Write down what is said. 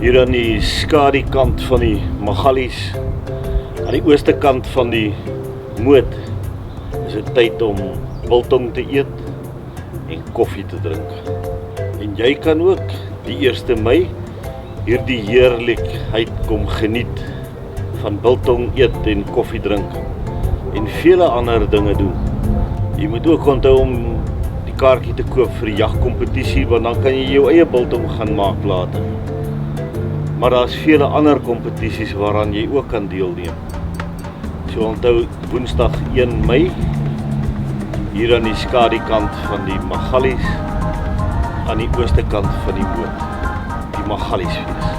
Hier aan die skadu kant van die Magalies, aan die ooste kant van die Moot, is dit tyd om biltong te eet en koffie te drink. En jy kan ook die 1 Mei hierdie heerlikheid kom geniet van biltong eet en koffie drink en vele ander dinge doen. Jy moet ook onthou om die kaartjie te koop vir die jagkompetisie, want dan kan jy jou eie biltong gaan maak later. Maar daar is vele ander kompetisies waaraan jy ook kan deelneem. So onthou Woensdag 1 Mei, hier aan die skadu kant van die Magalies, aan die ooste kant van die Moot, die Magaliesfees.